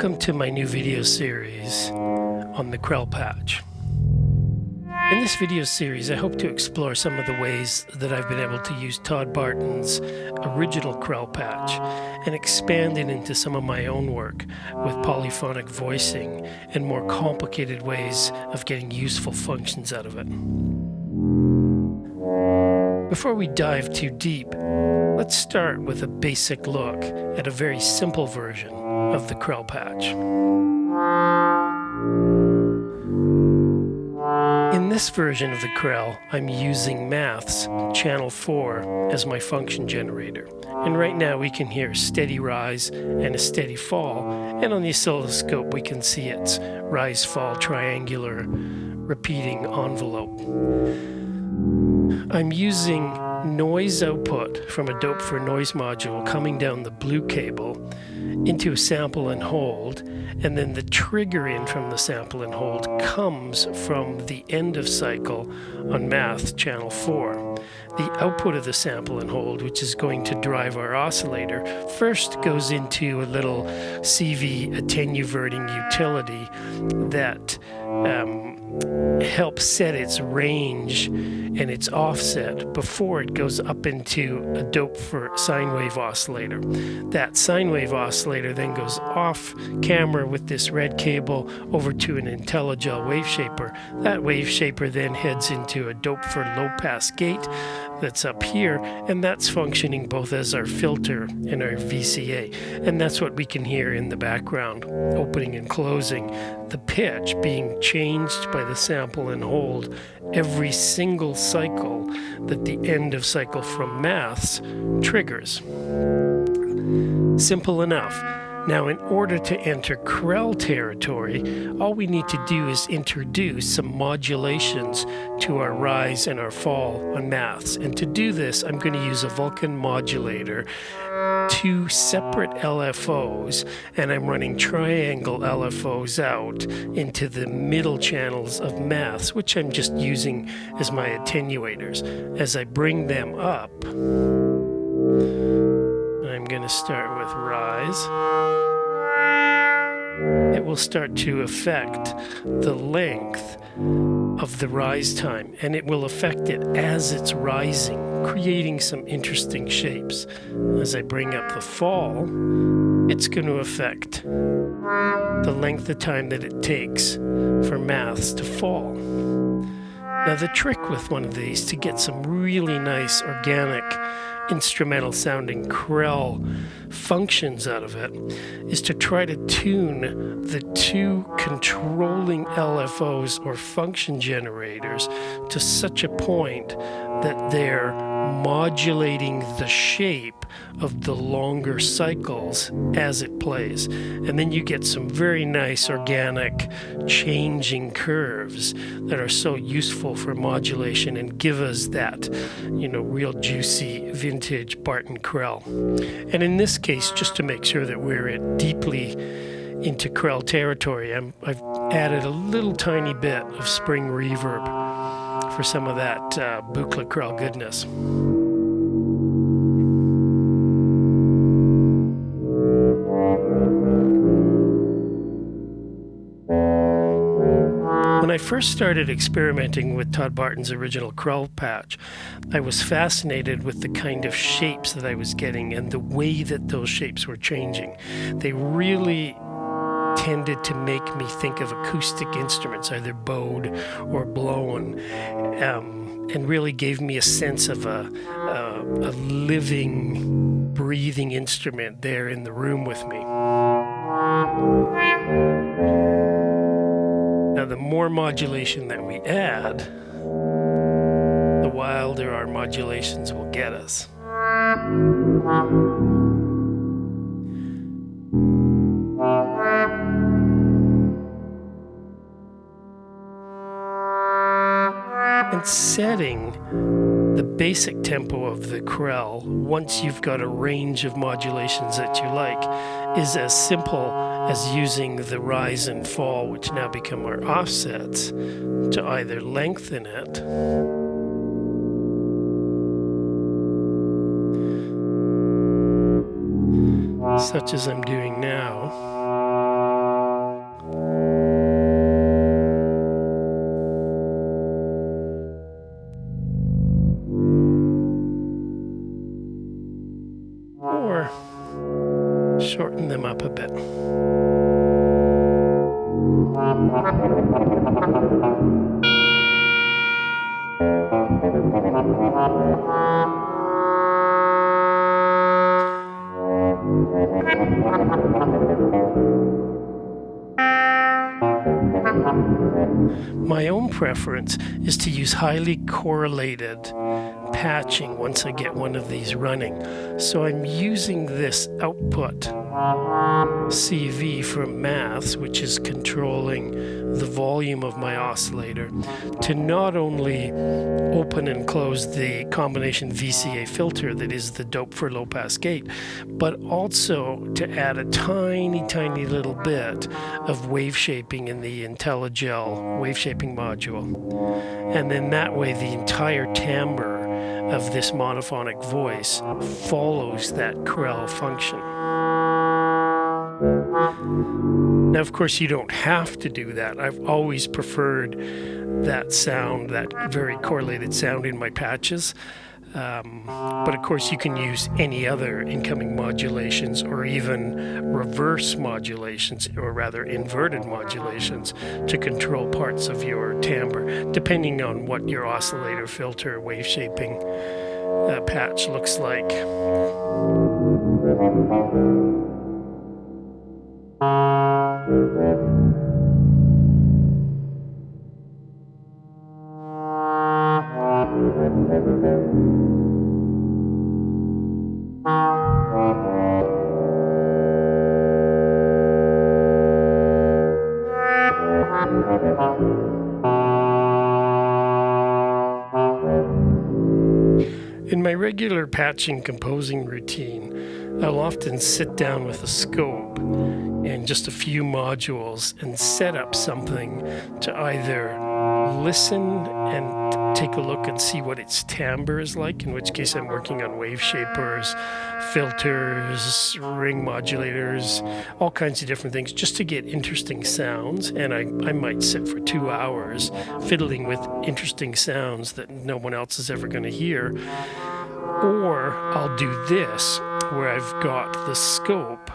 Welcome to my new video series on the Krell patch. In this video series, I hope to explore some of the ways that I've been able to use Todd Barton's original Krell patch and expand it into some of my own work with polyphonic voicing and more complicated ways of getting useful functions out of it. Before we dive too deep, let's start with a basic look at a very simple version of the Krell patch. In this version of the Krell, I'm using Math's channel 4 as my function generator. And right now we can hear a steady rise and a steady fall, and on the oscilloscope we can see its rise-fall triangular repeating envelope. I'm using noise output from a dope for noise module coming down the blue cable into a sample and hold, and then the trigger in from the sample and hold comes from the end of cycle on Math channel 4. The output of the sample and hold, which is going to drive our oscillator, first goes into a little CV attenuverting utility that helps set its range and its offset before it goes up into a dope for sine wave oscillator. That sine wave oscillator then goes off camera with this red cable over to an IntelliGel wave shaper. That wave shaper then heads into a dope for low pass gate that's up here, and that's functioning both as our filter and our VCA. And that's what we can hear in the background, opening and closing, the pitch being changed by the sample and hold every single cycle that the end of cycle from Maths triggers. Simple enough. Now, in order to enter Krell territory, all we need to do is introduce some modulations to our rise and our fall on Maths. And to do this, I'm going to use a Vulcan modulator, two separate LFOs, and I'm running triangle LFOs out into the middle channels of Maths, which I'm just using as my attenuators. As I bring them up, I'm going to start with rise. It will start to affect the length of the rise time, and it will affect it as it's rising, creating some interesting shapes. As I bring up the fall, it's going to affect the length of time that it takes for Maths to fall. Now, the trick with one of these to get some really nice organic instrumental sounding Krell functions out of it is to try to tune the two controlling LFOs or function generators to such a point that they're modulating the shape of the longer cycles as it plays. And then you get some very nice organic changing curves that are so useful for modulation and give us that, real juicy vintage Barton Krell. And in this case, just to make sure that we're deeply into Krell territory, I've added a little tiny bit of spring reverb for some of that Buchla Krell goodness. When I first started experimenting with Todd Barton's original Krell patch, I was fascinated with the kind of shapes that I was getting and the way that those shapes were changing. They really tended to make me think of acoustic instruments, either bowed or blown, and really gave me a sense of a living, breathing instrument there in the room with me. Now, the more modulation that we add, the wilder our modulations will get us. And setting the basic tempo of the Krell, once you've got a range of modulations that you like, is as simple as using the rise and fall, which now become our offsets, to either lengthen it such as I'm doing now, shorten them up a bit. My own preference is to use highly correlated patching once I get one of these running. So I'm using this output CV from maths, which is controlling the volume of my oscillator, to not only open and close the combination VCA filter that is the dope for low pass gate, but also to add a tiny little bit of wave shaping in the IntelliGel wave shaping module. And then that way the entire timbre of this monophonic voice follows that Krell function. Now, of course, you don't have to do that. I've always preferred that sound, that very correlated sound in my patches. But of course, you can use any other incoming modulations or even reverse modulations, or rather inverted modulations, to control parts of your timbre, depending on what your oscillator filter wave shaping patch looks like. In my regular patching composing routine, I'll often sit down with a scope and just a few modules and set up something to either listen and take a look and see what its timbre is like, in which case I'm working on wave shapers, filters, ring modulators, all kinds of different things, just to get interesting sounds. And I might sit for 2 hours fiddling with interesting sounds that no one else is ever going to hear. Or I'll do this, where I've got the scope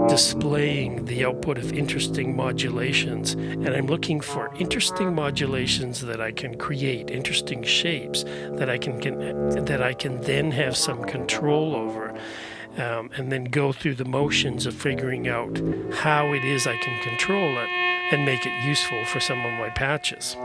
displaying the output of interesting modulations, and I'm looking for interesting modulations that I can create, interesting shapes that I can then have some control over, and then go through the motions of figuring out how it is I can control it and make it useful for some of my patches.